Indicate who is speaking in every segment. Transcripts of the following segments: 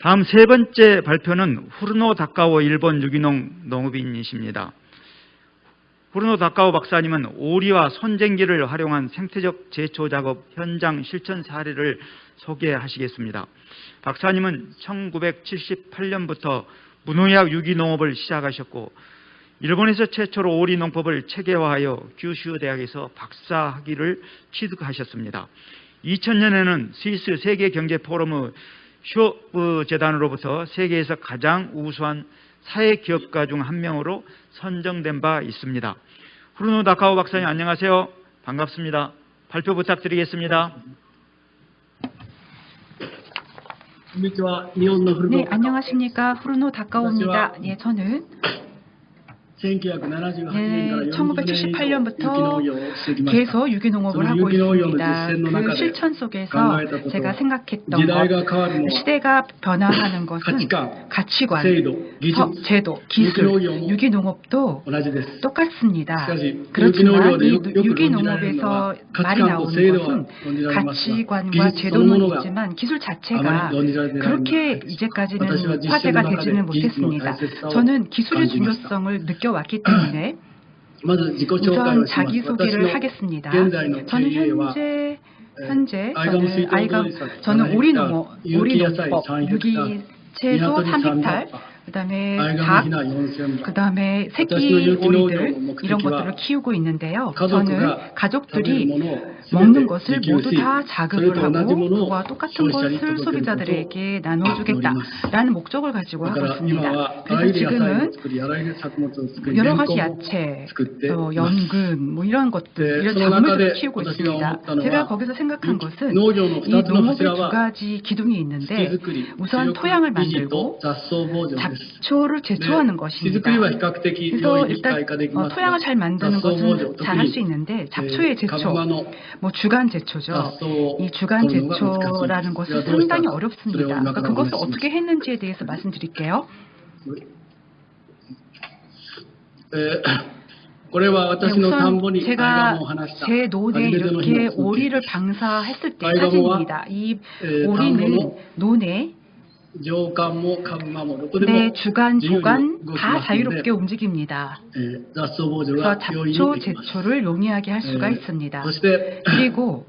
Speaker 1: 다음 세 번째 발표는 후르노 다카오 일본 유기농 농업인이십니다. 후르노 다카오 박사님은 오리와 손쟁기를 활용한 생태적 제초 작업 현장 실천 사례를 소개하시겠습니다. 박사님은 1978년부터 무농약 유기농업을 시작하셨고 일본에서 최초로 오리 농법을 체계화하여 규슈 대학에서 박사학위를 취득하셨습니다. 2000년에는 스위스 세계경제포럼의 쇼프 재단으로부터 세계에서 가장 우수한 사회기업가 중 한 명으로 선정된 바 있습니다. 후르노 다카오 박사님 안녕하세요. 반갑습니다. 발표 부탁드리겠습니다.
Speaker 2: 네, 안녕하십니까. 후르노 다카오입니다. 네, 저는 1978년부터 계속 유기농업을 하고 있습니다. 그 실천 속에서 제가 생각했던 것, 시대가 변화하는 것은 가치관, 제도, 기술, 유기농업도 똑같습니다. 그렇지만 이 유기농업에서 말이 나오는 것은 가치관과 제도는 있지만 기술 자체가 그렇게 이제까지는 화제가 되지는 못했습니다. 저는 기술의 중요성을 느껴왔기 때문에 우선 자기소개를 하겠습니다. 저는 저는 오리농법, 유기채소 3헥탈, 그다음에 닭, 그다음에 새끼 오리들 이런 것들을 키우고 있는데요. 저는 가족들이 먹는 것을 모두 다 자급을 하고 그와 똑같은 것을 소비자들에게 나눠주겠다라는 목적을 가지고 하고 있습니다. 그래서 지금은 여러 가지 야채, 연근, 뭐 이런 것들, 이런 작물들을 키우고 있습니다. 제가 거기서 생각한 것은 이 농업의 두 가지 기둥이 있는데 우선 토양을 만들고 잡초를 제초하는 것입니다. 그래서 일단 토양을 잘 만드는 것은 잘 할 수 있는데 잡초의 제초, 뭐 주간 제초죠. 이 주간 제초라는 것은 상당히 어렵습니다. 그러니까 그것을 어떻게 했는지에 대해서 말씀드릴게요. 우선 제가 제 논에 이렇게 오리를 방사했을 때 사진입니다. 이 오리는 논에 네, 주간, 보간 다 자유롭게 움직입니다. 그래서 잡초, 제초를 용이하게 할 수가 있습니다. 그리고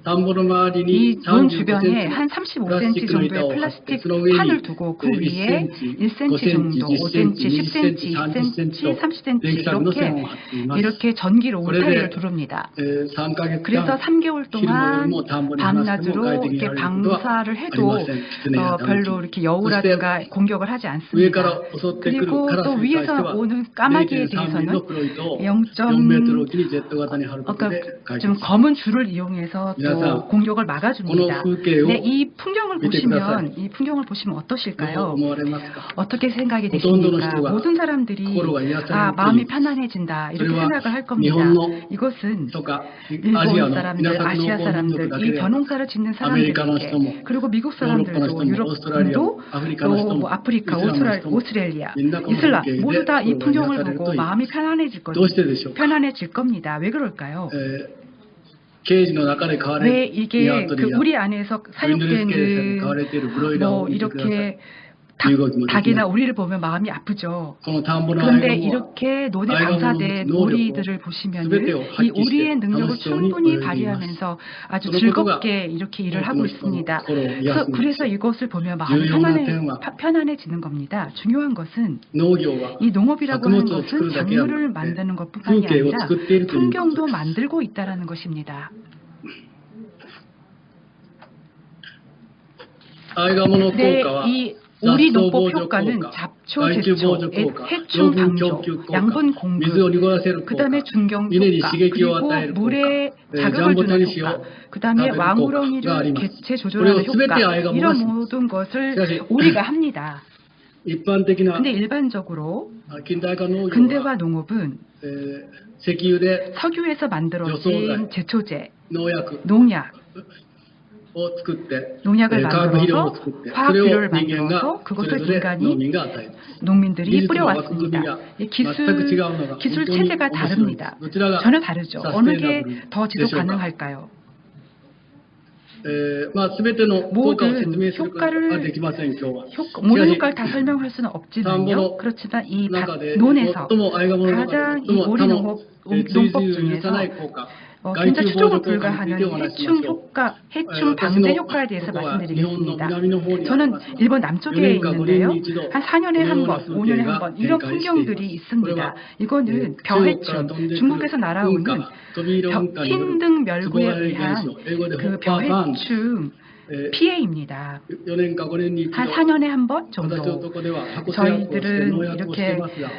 Speaker 2: 이 논 주변에 한 35cm 정도의 플라스틱 판을 두고 그 위에 1cm 정도, 5cm, 10cm, 20cm, 30cm 이렇게 전기로 울타리를 두릅니다. 그래서 3개월 동안 밤낮으로 이렇게 방사를 해도 별로 이렇게 여우 라든가 공격을 하지 않습니다. 그리고 또 위에서 오는 까마귀에 대해서는 좀 검은 줄을 이용해서 또 공격을 막아줍니다. 네, 이 풍경을 보시면 어떠실까요? 어떻게 생각이 되십니까? 모든 사람들이 마음이 편안해진다 이렇게 생각을 할 겁니다. 이것은 일본 사람들, 아시아 사람들, 이 벼농사를 짓는 사람들에게 그리고 미국 사람들도 유럽도 또 뭐 아프리카, 오스트레일리아, 이슬람 모두 다 이 풍경을 보고 마음이 편안해질 겁니다. 왜 그럴까요? 왜 이게 그 우리 안에서 사육되는 뭐 이렇게 닭이나 오리를 보면 마음이 아프죠. 그런데 이렇게 논에 방사된 오리들을 보시면은 이 오리의 능력을 충분히 발휘하면서 아주 즐겁게 이렇게 일을 하고 있습니다. 그래서 이것을 보면 마음이 편안해지는 겁니다. 중요한 것은 이 농업이라고 하는 것은 작물을 만드는 것뿐만이 아니라 풍경도 만들고 있다는 것입니다. 네, 이 오리 농법 효과는 잡초 제초, 해충 방조, 양분 공급, 그 다음에 중경 효과, 그리고 물에 자극을 주는 효과, 그 다음에 왕우렁이를 개체 조절하는 효과, 이런 모든 것을 오리가 합니다. 근데 일반적으로 근대화 농업은 석유에서 만들어진 제초제, 농약을 만들어서 화학비료를 만들어서 그것을 농민들이 뿌려왔습니다. 기술 체제가 다릅니다. 전혀 다르죠. 어느 게 더 지속 가능할까요? 모든 효과를 모든 효과를 다 설명할 수는 없지만요. 그렇지만 이 논에서 가장 이 오리 농법 중에서 굉장히 추적을 불가하는 해충 방제 효과에 대해서 말씀드리겠습니다. 저는 일본 남쪽에 있는데요. 한 4년에 한 번, 5년에 한 번 이런 풍경들이 있습니다. 이거는 벼해충, 중국에서 날아오는 흰등 멸구에 의한 그 벼해충 피해입니다. 한 4년에 한 번 정도 저희들은 이렇게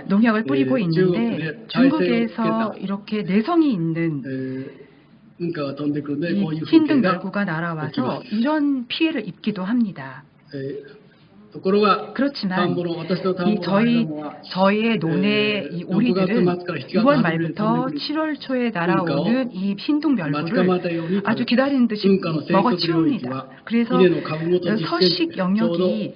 Speaker 2: 농약을 뿌리고 있는데 중국에서 이렇게 내성이 있는 이 흰등 멸구가 날아와서 이런 피해를 입기도 합니다. 그렇지만 저희의 논의 이 오리들은 6월 말부터 7월 초에 날아오는 이 흰둥 멸구를 아주 기다리는 듯이 먹어치웁니다. 그래서 서식 영역이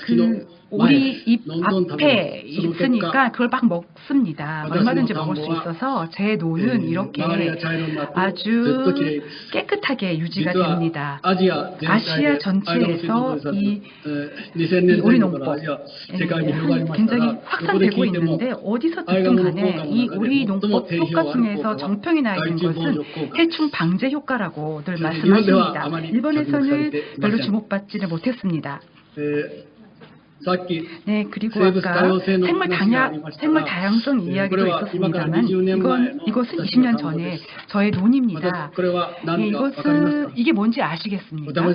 Speaker 2: 그 오리 입 앞에 있으니까 그걸 막 먹습니다. 얼마든지 먹을 수 있어서 제 논은 이렇게 아주 깨끗하게 유지가 됩니다. 아시아 전체에서 이 오리 농법 굉장히 확산되고 있는데 어디서 듣든 간에 이 오리 농법 효과 중에서 정평이 나 있는 것은 해충 방제 효과라고들 말씀하십니다. 일본에서는 별로 주목받지를 못했습니다. 네, 그리고 아까 생물 다양성 이야기도 있었습니다만 이것은 20년 전에 저의 논입니다. 네, 이게 뭔지 아시겠습니까?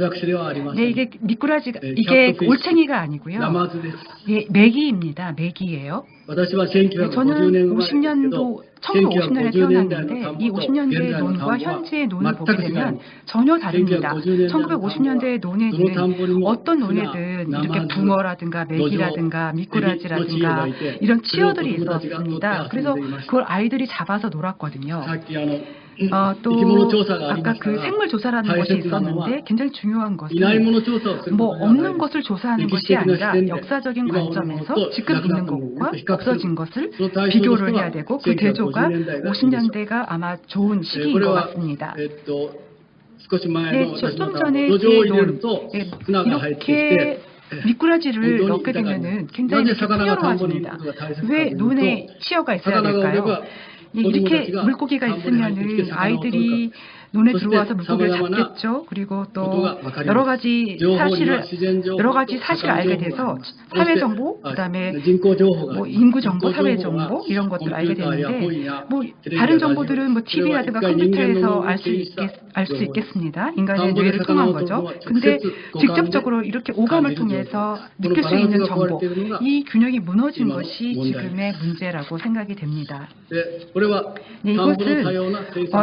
Speaker 2: 네, 이게 미꾸라지가 이게 올챙이가 아니고요. 네, 메기입니다. 메기예요. 저는 1950년에 태어났는데 이 50년대의 논과 현재의 논을 보게 되면 전혀 다릅니다. 1950년대의 논에는 어떤 논에든 이렇게 붕어라든가 메기라든가 미꾸라지라든가 이런 치어들이 있었습니다. 그래서 그걸 아이들이 잡아서 놀았거든요. 또 아까 그 생물 조사라는 것이 있었는데 굉장히 중요한 것은 뭐 없는 것을 조사하는 것이 아니라 역사적인 관점에서 지금 있는 것과 없어진 것을 비교를 해야 되고 그 대조가 50년대가 아마 좋은 시기인 것 같습니다. 네, 좀 전에 제 논 이렇게 미꾸라지를 넣게 되면은 굉장히 이렇게 풍요로워집니다. 왜 논에 치어가 있어야 될까요? 이렇게 물고기가 있으면은 아이들이 논에 들어와서 물고기를 잡겠죠. 그리고 또 여러 가지 사실을 알게 돼서 사회 정보, 그다음에 뭐 인구 정보, 사회 정보 이런 것들 알게 되는데 뭐 다른 정보들은 뭐 TV라든가 컴퓨터에서 알 수 있겠습니다. 인간의 뇌를 통한 거죠. 근데 직접적으로 이렇게 오감을 통해서 느낄 수 있는 정보, 이 균형이 무너진 것이 지금의 문제라고 생각이 됩니다. 네, 이것은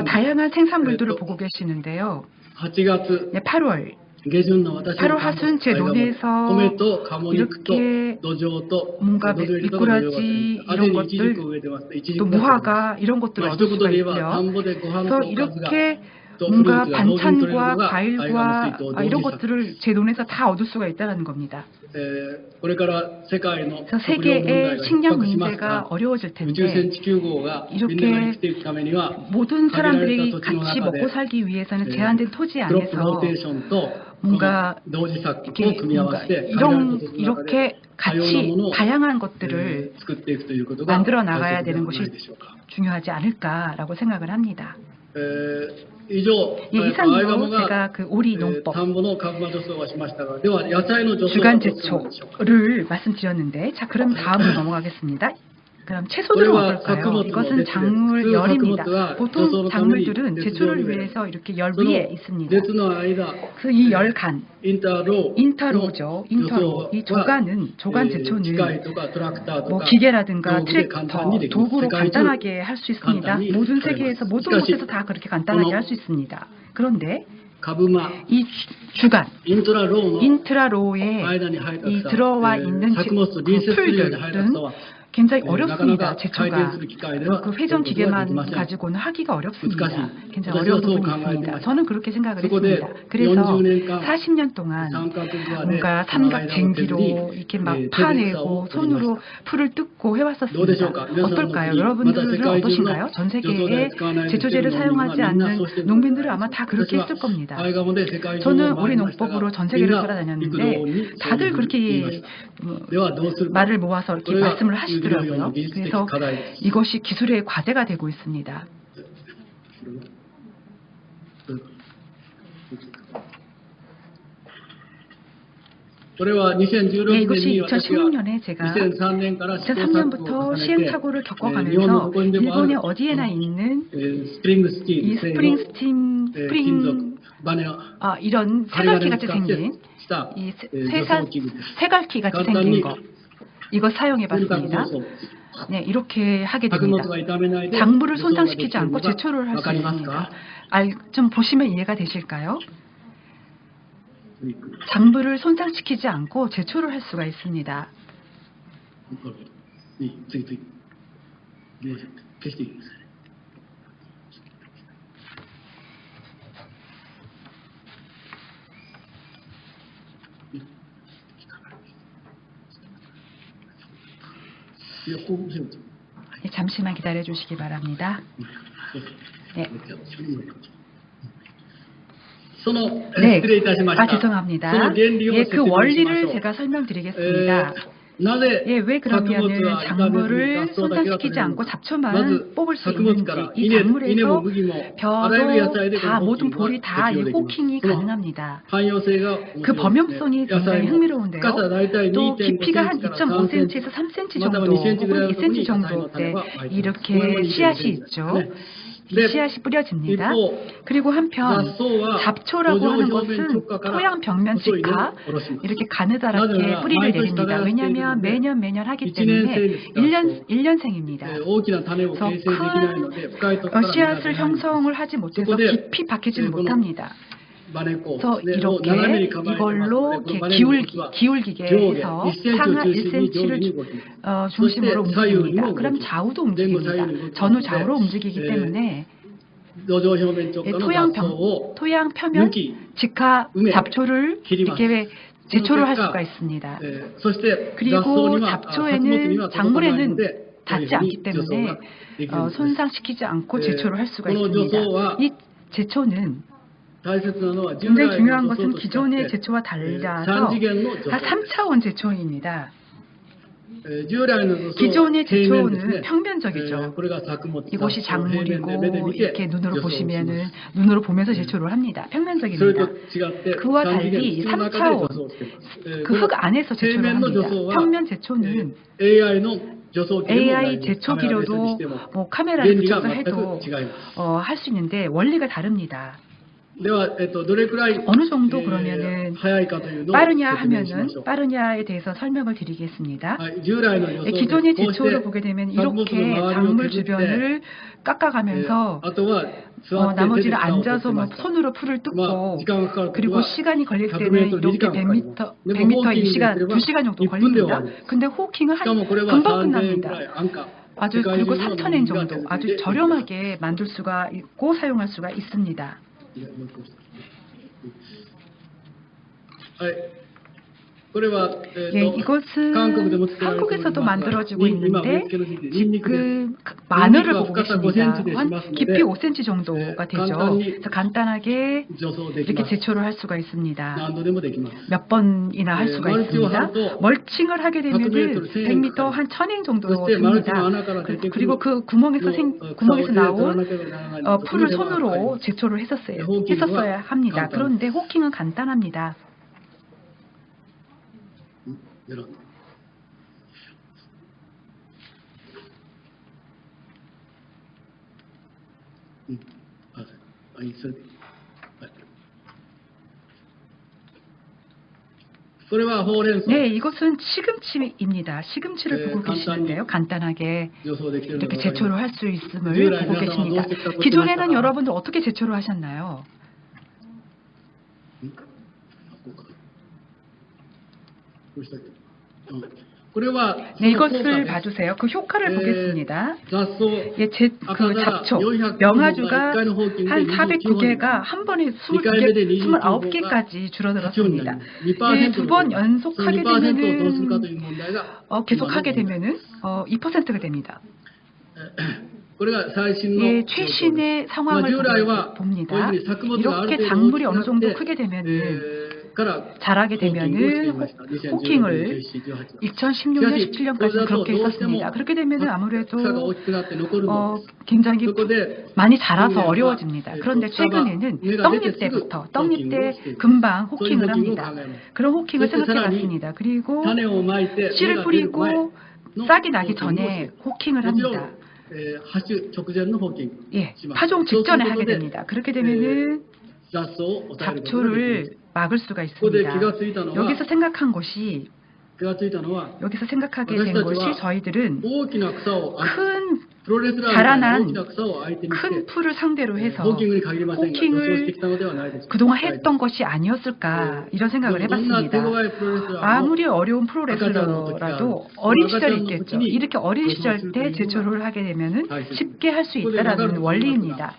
Speaker 2: 다양한 생산물들을 보고 계시는데요. 네, 8월 하순 제 논에서 이렇게 뭔가 미꾸라지 이런 것들 또 무화과 이런 것들을 얻을 수가 있고요. 그래서 이렇게 뭔가 반찬과 과일과 이런 것들을 제 논에서 다 얻을 수가 있다는 겁니다. 그래서 세계의 식량 문제가 어려워질 텐데 이렇게 모든 사람들이 같이 먹고 살기 위해서는 제한된 토지 안에서 뭔가 이렇게 같이 다양한 것들을 만들어 나가야 되는 것이 중요하지 않을까라고 생각을 합니다. 이상으로 제가 그 오리 농법 주간 제초를 말씀드렸는데, 자 그럼 다음으로 넘어가겠습니다. 그럼 채소들은 어떨까요? 이것은 작물 열입니다. 보통 작물들은 제초를 위해서 이렇게 열 위에 있습니다. 그 이 열간, 인터로죠. 인터로. 이 조간 제초는 뭐 기계라든가 트랙터, 도구로 간단하게 할 수 있습니다. 모든 세계에서 모든 곳에서 다 그렇게 간단하게 할 수 있습니다. 그런데 이 주간, 인트라로에 이 들어와 있는 풀들은 굉장히 어렵습니다. 제초가 그 회전 기계만 가지고는 하기가 어렵습니다. 굉장히 어려운 부분이 있습니다. 저는 그렇게 생각을 했습니다. 그래서 40년 동안 뭔가 삼각 쟁기로 이렇게 막 파내고 손으로 풀을 뜯고 해왔었습니다. 어떨까요? 여러분들은 어떠신가요? 전 세계에 제초제를 사용하지 않는 농민들은 아마 다 그렇게 했을 겁니다. 저는 우리 농법으로 전 세계를 돌아다녔는데 다들 그렇게 말을 모아서 이렇게 말씀을 하시더라고요. 그래서 이것이 기술의 과제가 되고 있습니다. 네, 이것이 2016년에 제가 2003년부터 시행착오를 겪어가면서 일본의 어디에나 있는 이 이런 세갈키 같이 생긴 이 세갈키 같이 생긴 거 이거 사용해봤습니다. 네, 이렇게 하게 됩니다. 장부를 손상시키지 않고 제초를 할 수 있습니다. 좀 보시면 이해가 되실까요? 장부를 손상시키지 않고 제초를 할 수가 있습니다. 네, 잠시만 기다려 주시기 바랍니다. 네. 네, 죄송합니다. 예, 그 원리를 제가 설명드리겠습니다. 예, 왜 그러면은 작물을 손상시키지 않고 잡초만 뽑을 수 있는지, 이 작물에서 벼도 다 모든 볼이 다 이 호킹이 가능합니다. 그 범용성이 굉장히 흥미로운데요. 또 깊이가 한 2.5cm에서 3cm 정도, 혹은 2cm 정도 때 이렇게 씨앗이 있죠. 씨앗이 뿌려집니다. 그리고 한편 잡초라고 하는 것은 토양 벽면 직하 이렇게 가느다랗게 뿌리를 내립니다. 왜냐하면 매년 하기 때문에 1년생입니다. 그래서 큰 씨앗을 형성을 하지 못해서 깊이 박히지는 못합니다. 그래서 이렇게 이걸로 기울기계에서 상하 1cm를 중심으로 움직입니다. 그럼 좌우도 움직입니다. 전후 좌우로 움직이기 때문에 토양 표면 직하 잡초를 이렇게 제초를 할 수가 있습니다. 그리고 잡초에는 작물에는 닿지 않기 때문에 손상시키지 않고 제초를 할 수가 있습니다. 이 제초는 굉장히 중요한 것은 기존의 제초와 달라서 3차원 제초입니다. 기존의 제초는 평면적이죠. 이것이 작물이고 이렇게 눈으로 보면서 제초를 합니다. 평면적입니다. 그와 달리 3차원, 그 흙 안에서 제초를 합니다. 평면 제초는 AI 제초기로도 카메라를 붙여서 해도 할 수 있는데 원리가 다릅니다. 어느 정도 그러면은 빠르냐 하면은 빠르냐에 대해서 설명을 드리겠습니다. 기존의 제초를 보게 되면 이렇게 작물 주변을 깎아가면서 나머지를 앉아서 손으로 풀을 뜯고 그리고 시간이 걸릴 때는 이렇게 100m의 시간, 2시간 정도 걸립니다. 근데 호킹은 금방 끝납니다. 그리고 3,000엔 정도 아주 저렴하게 만들 수가 있고 사용할 수가 있습니다. 예, 이것은 한국에서도 만들어지고 있는데 지금 마늘을 보고 계십니다. 한 깊이 5cm 정도가 되죠. 그래서 간단하게 이렇게 제초를 할 수가 있습니다. 몇 번이나 할 수가 있습니다. 멀칭을 하게 되면 100m 한 1000행 정도 됩니다. 그리고 그 구멍에서 나온 풀을 손으로 제초를 했었어야 합니다. 그런데 호킹은 간단합니다. 네, 이것은 시금치입니다. 시금치를 보고 계시는데요. 간단하게 이렇게 제초를 할 수 있음을 보고 계십니다. 기존에는 여러분들 어떻게 제초를 하셨나요? 네, 이것을 봐주세요. 그 효과를 보겠습니다. 예, 그 잡초, 명아주가 한 409개가 한 번에 29개까지 줄어들었습니다. 예, 두 번 연속하게 되면은 계속하게 되면은 2%가 됩니다. 예, 최신의 상황을 봅니다. 이렇게 작물이 어느 정도 크게 되면은 자라게 되면은 호킹을 2016년, 17년까지 그렇게 했었습니다. 그렇게 되면은 아무래도 굉장히 많이 자라서 어려워집니다. 그런데 최근에는 떡잎 때부터 떡잎 때 금방 호킹을 합니다. 그런 호킹을 생각해봤습니다. 그리고 씨를 뿌리고 싹이 나기 전에 호킹을 합니다. 예, 파종 직전에 하게 됩니다. 그렇게 되면은 잡초를 막을 수가 있습니다. 여기서 생각한 것이 저희들은 큰 자라난 큰 풀을 상대로 해서 호킹을 그동안 했던 것이 아니었을까 이런 생각을 해봤습니다. 아무리 어려운 프로레슬러라도 어린 시절이 있겠죠. 이렇게 어린 시절 때 제초를 하게 되면은 쉽게 할 수 있다라는 원리입니다.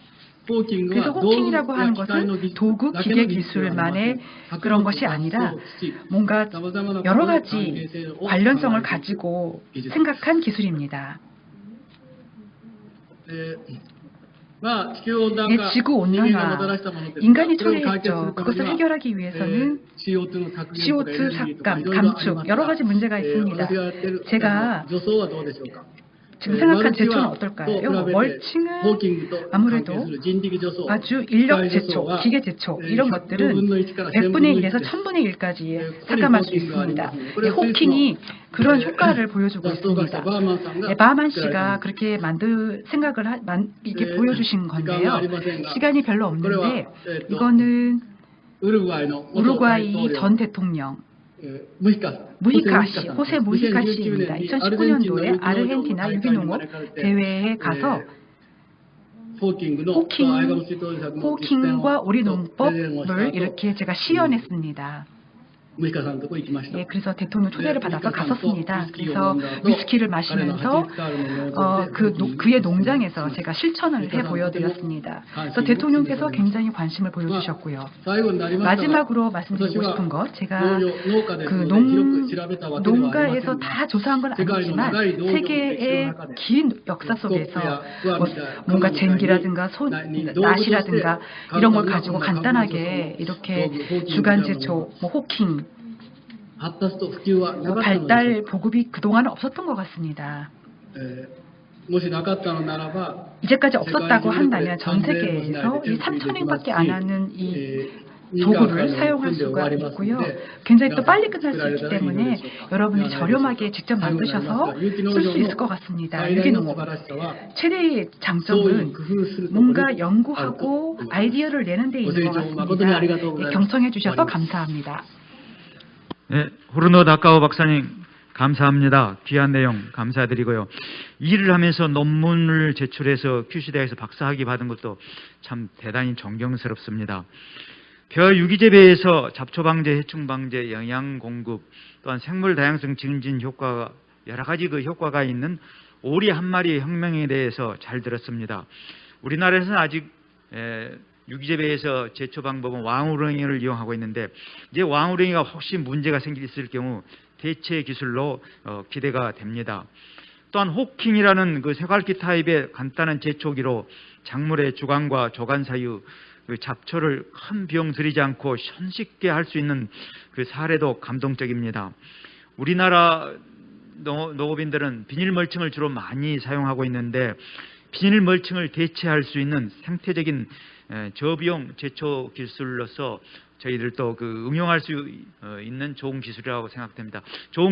Speaker 2: 그래서 호킹이라고 하는 것은 도구, 기계 기술만의 그런 것이 아니라 뭔가 여러 가지 관련성을 가지고 생각한 기술입니다. 지구온난화, 인간이 초래했죠. 그것을 해결하기 위해서는 CO2 삭감, 감축, 여러 가지 문제가 있습니다. 제가 지금 생각한 제초는 어떨까요? 멀칭은 아무래도 아주 인력 제초, 기계 제초 이런 것들은 100분의 1에서 1000분의 1까지 삭감할 수 있습니다. 호킹이 그런 효과를 보여주고 있습니다. 바하만 씨가 그렇게 이렇게 보여주신 건데요. 시간이 별로 없는데 이거는 우루과이 전 대통령 무히카 씨, 호세 무히카 씨입니다. 2019년도에 아르헨티나 유기농업 대회에 가서 호킹과 오리농법을 이렇게 제가 시연했습니다. 예, 그래서 대통령 초대를 받아서 갔었습니다. 그래서 위스키를 마시면서 그의 농장에서 제가 실천을 해 보여드렸습니다. 그래서 대통령께서 굉장히 관심을 보여주셨고요. 마지막으로 말씀드리고 싶은 것, 제가 그 농가에서 다 조사한 건 아니지만 세계의 긴 역사 속에서 뭔가 젠기라든가 낫이라든가 이런 걸 가지고 간단하게 이렇게 주간 제초, 호킹 발달 보급이 그동안은 없었던 것 같습니다. 이제까지 없었다고 한다면 전 세계에서 이 3,000명밖에 안 하는 이 도구를 사용할 수가 있고요. 굉장히 또 빨리 끝날 수 있기 때문에 여러분이 저렴하게 직접 만드셔서 쓸 수 있을 것 같습니다. 유기농업. 최대의 장점은 뭔가 연구하고 아이디어를 내는 데 있는 것 같습니다. 네, 경청해 주셔서 감사합니다.
Speaker 1: 네, 후르노 다카오 박사님 감사합니다. 귀한 내용 감사드리고요. 일을 하면서 논문을 제출해서 큐시대에서 박사학위 받은 것도 참 대단히 존경스럽습니다. 벼 유기재배에서 잡초 방제, 해충 방제, 영양 공급, 또한 생물 다양성 증진 효과가 여러 가지 그 효과가 있는 오리 한 마리의 혁명에 대해서 잘 들었습니다. 우리나라에서는 아직 유기재배에서 제초 방법은 왕우렁이를 이용하고 있는데 이제 왕우렁이가 혹시 문제가 있을 경우 대체 기술로 기대가 됩니다. 또한 호킹이라는 그 쇠갈기 타입의 간단한 제초기로 작물의 주간과 조간 사이의 그 잡초를 큰 비용 들이지 않고 손쉽게 할 수 있는 그 사례도 감동적입니다. 우리나라 농업인들은 비닐 멀칭을 주로 많이 사용하고 있는데 비닐 멀칭을 대체할 수 있는 생태적인 저비용 제초 기술로서 저희들도 그 응용할 수 있는 좋은 기술이라고 생각됩니다. 좋은